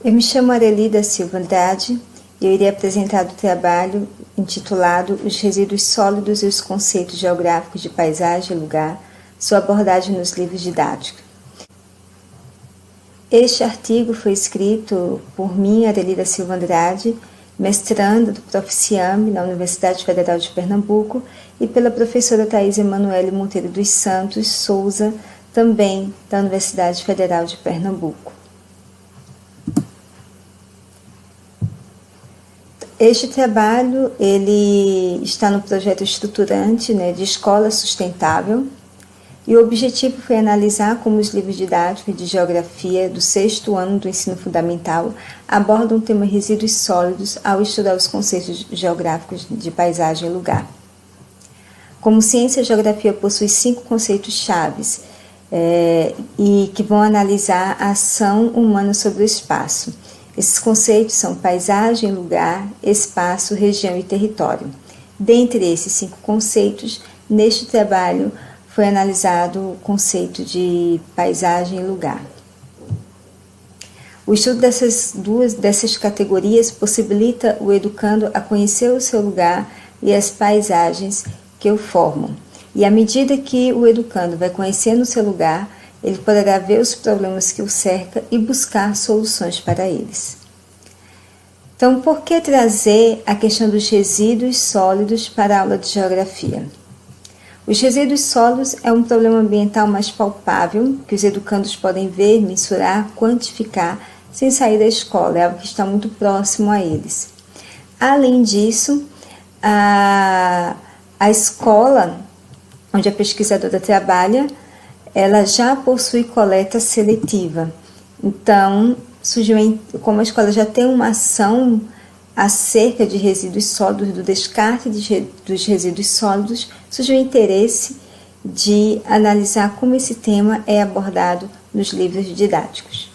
Eu me chamo Areli da Silva Andrade e eu irei apresentar o trabalho intitulado Os resíduos sólidos e os conceitos geográficos de paisagem e lugar, sua abordagem nos livros didáticos. Este artigo foi escrito por mim, Areli da Silva Andrade, mestranda do Proficiame na Universidade Federal de Pernambuco, e pela professora Thais Emanuele Monteiro dos Santos Souza, também da Universidade Federal de Pernambuco. Este trabalho ele está no projeto estruturante de Escola Sustentável, e o objetivo foi analisar como os livros didáticos de geografia do 6º ano do ensino fundamental abordam o tema resíduos sólidos ao estudar os conceitos geográficos de paisagem e lugar. Como ciência, a geografia possui 5 conceitos chaves e que vão analisar a ação humana sobre o espaço. Esses conceitos são paisagem, lugar, espaço, região e território. Dentre esses 5 conceitos, neste trabalho foi analisado o conceito de paisagem e lugar. O estudo dessas categorias possibilita o educando a conhecer o seu lugar e as paisagens que o formam. E à medida que o educando vai conhecendo o seu lugar, ele poderá ver os problemas que o cercam e buscar soluções para eles. Então, por que trazer a questão dos resíduos sólidos para a aula de geografia? Os resíduos sólidos é um problema ambiental mais palpável, que os educandos podem ver, mensurar, quantificar, sem sair da escola, é algo que está muito próximo a eles. Além disso, a escola onde a pesquisadora trabalha, ela já possui coleta seletiva. Então, como a escola já tem uma ação acerca de resíduos sólidos, do descarte dos resíduos sólidos, surgiu o interesse de analisar como esse tema é abordado nos livros didáticos.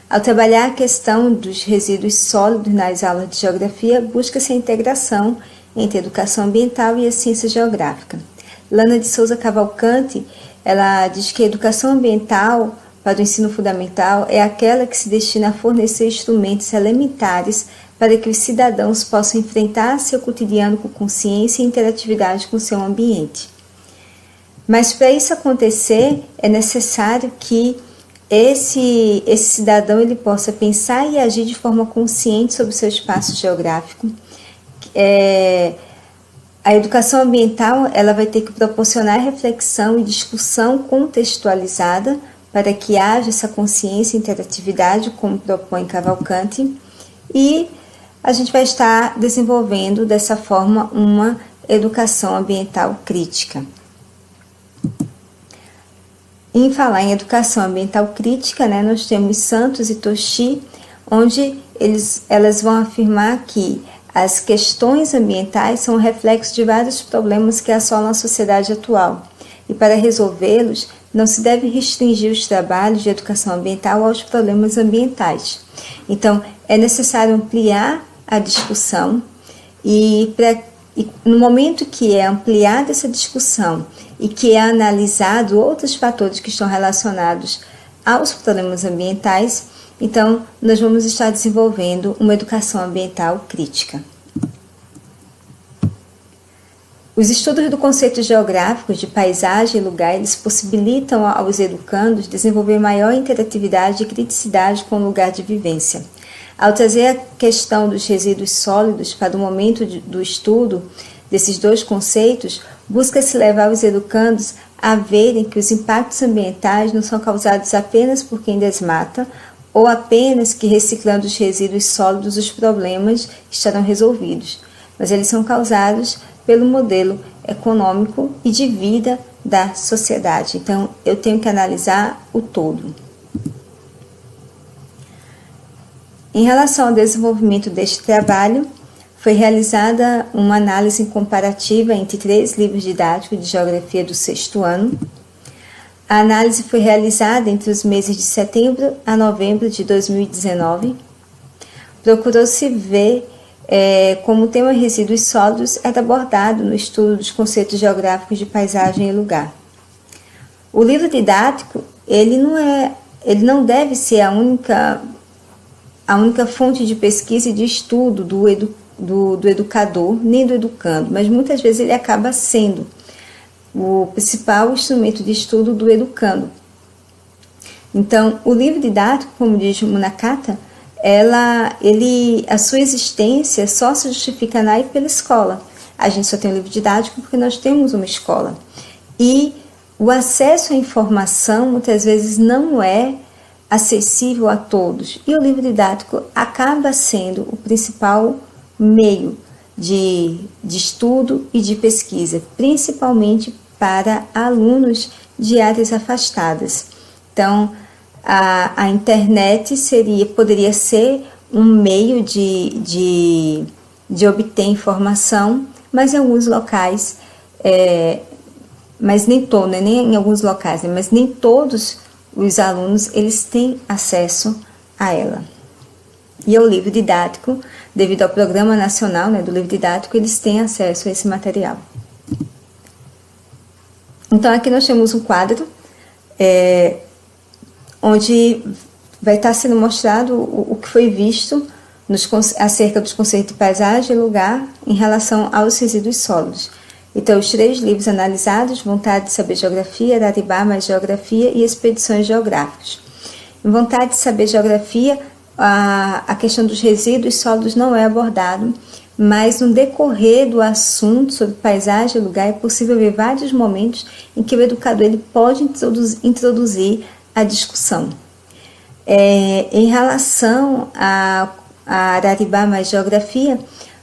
Ao trabalhar a questão dos resíduos sólidos nas aulas de geografia, busca-se a integração entre a educação ambiental e a ciência geográfica. Lana de Souza Cavalcante, ela diz que a educação ambiental para o ensino fundamental é aquela que se destina a fornecer instrumentos elementares para que os cidadãos possam enfrentar seu cotidiano com consciência e interatividade com seu ambiente. Mas para isso acontecer, é necessário que esse cidadão ele possa pensar e agir de forma consciente sobre o seu espaço geográfico. A educação ambiental ela vai ter que proporcionar reflexão e discussão contextualizada para que haja essa consciência e interatividade, como propõe Cavalcante, e a gente vai estar desenvolvendo dessa forma uma educação ambiental crítica. Em falar em educação ambiental crítica, nós temos Santos e Toshi, onde elas vão afirmar que as questões ambientais são reflexo de vários problemas que assolam a sociedade atual, e para resolvê-los não se deve restringir os trabalhos de educação ambiental aos problemas ambientais. Então, é necessário ampliar a discussão e no momento que é ampliada essa discussão e que é analisado outros fatores que estão relacionados aos problemas ambientais, então nós vamos estar desenvolvendo uma educação ambiental crítica. Os estudos do conceito geográfico de paisagem e lugar, eles possibilitam aos educandos desenvolver maior interatividade e criticidade com o lugar de vivência. Ao trazer a questão dos resíduos sólidos para o momento do estudo desses 2 conceitos, busca-se levar os educandos a verem que os impactos ambientais não são causados apenas por quem desmata ou apenas que reciclando os resíduos sólidos os problemas estarão resolvidos, mas eles são causados pelo modelo econômico e de vida da sociedade. Então, eu tenho que analisar o todo. Em relação ao desenvolvimento deste trabalho, foi realizada uma análise comparativa entre 3 livros didáticos de geografia do 6º ano. A análise foi realizada entre os meses de setembro a novembro de 2019. Procurou-se ver como o tema resíduos sólidos era abordado no estudo dos conceitos geográficos de paisagem e lugar. O livro didático ele não deve ser a única a única fonte de pesquisa e de estudo do educador, nem do educando, mas muitas vezes ele acaba sendo o principal instrumento de estudo do educando. Então, o livro didático, como diz Munakata, a sua existência só se justifica na e pela escola. A gente só tem o livro didático porque nós temos uma escola. E o acesso à informação muitas vezes não é acessível a todos. E o livro didático acaba sendo o principal meio de estudo e de pesquisa, principalmente para alunos de áreas afastadas. Então, a internet poderia ser um meio de obter informação, mas em alguns locais, mas nem em alguns locais, mas nem todos os alunos eles têm acesso a ela. E o livro didático, devido ao Programa Nacional, do Livro Didático, eles têm acesso a esse material. Então, aqui nós temos um quadro onde vai estar sendo mostrado o que foi visto acerca dos conceitos de paisagem e lugar em relação aos resíduos sólidos. Então, os 3 livros analisados, Vontade de Saber Geografia, Araribá mais Geografia e Expedições Geográficas. Em Vontade de Saber Geografia, a questão dos resíduos sólidos não é abordado, mas no decorrer do assunto sobre paisagem e lugar é possível ver vários momentos em que o educador ele pode introduzir a discussão. Em relação a Araribá mais Geografia,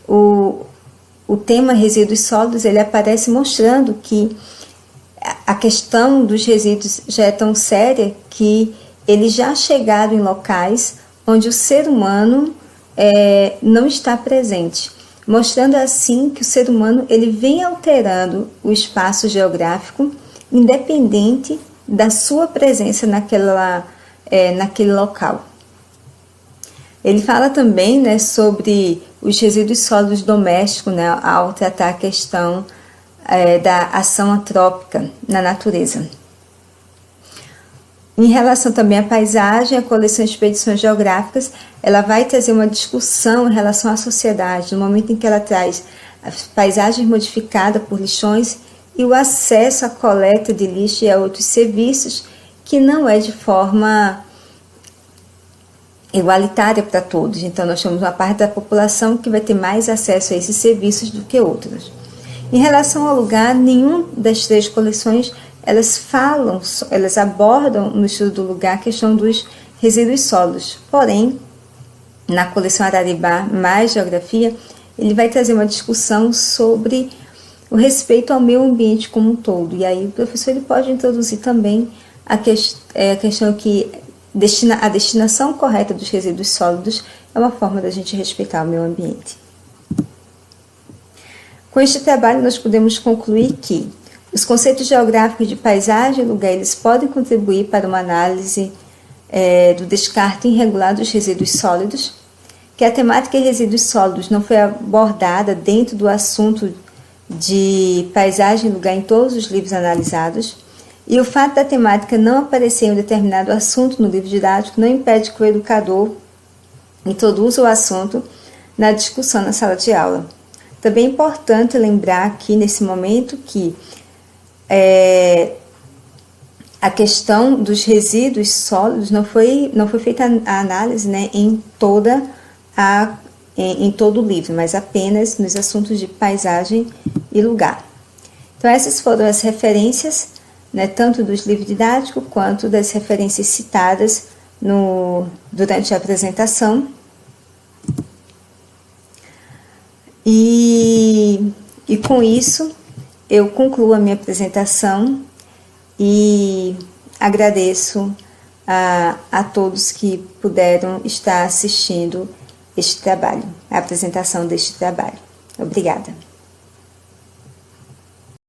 o tema resíduos sólidos ele aparece mostrando que a questão dos resíduos já é tão séria que eles já chegaram em locais onde o ser humano não está presente, mostrando assim que o ser humano ele vem alterando o espaço geográfico independente da sua presença naquele local. Ele fala também sobre os resíduos sólidos domésticos, ao tratar a questão da ação antrópica na natureza. Em relação também à paisagem, a coleção de expedições geográficas, ela vai trazer uma discussão em relação à sociedade, no momento em que ela traz as paisagens modificadas por lixões e o acesso à coleta de lixo e a outros serviços, que não é de forma igualitária para todos. Então, nós temos uma parte da população que vai ter mais acesso a esses serviços do que outros. Em relação ao lugar, nenhuma das 3 coleções elas abordam no estudo do lugar a questão dos resíduos sólidos. Porém, na coleção Araribá mais Geografia, ele vai trazer uma discussão sobre o respeito ao meio ambiente como um todo. E aí o professor ele pode introduzir também a questão que a destinação correta dos resíduos sólidos é uma forma da gente respeitar o meio ambiente. Com este trabalho, nós podemos concluir que os conceitos geográficos de paisagem e lugar eles podem contribuir para uma análise do descarte irregular dos resíduos sólidos, que a temática de resíduos sólidos não foi abordada dentro do assunto de paisagem e lugar em todos os livros analisados, e o fato da temática não aparecer em um determinado assunto no livro didático não impede que o educador introduza o assunto na discussão na sala de aula. Também é importante lembrar aqui nesse momento que a questão dos resíduos sólidos não foi feita a análise em todo o livro, mas apenas nos assuntos de paisagem e lugar. Então essas foram as referências, tanto dos livros didáticos quanto das referências citadas durante a apresentação. E com isso eu concluo a minha apresentação e agradeço a todos que puderam estar assistindo este trabalho, a apresentação deste trabalho. Obrigada.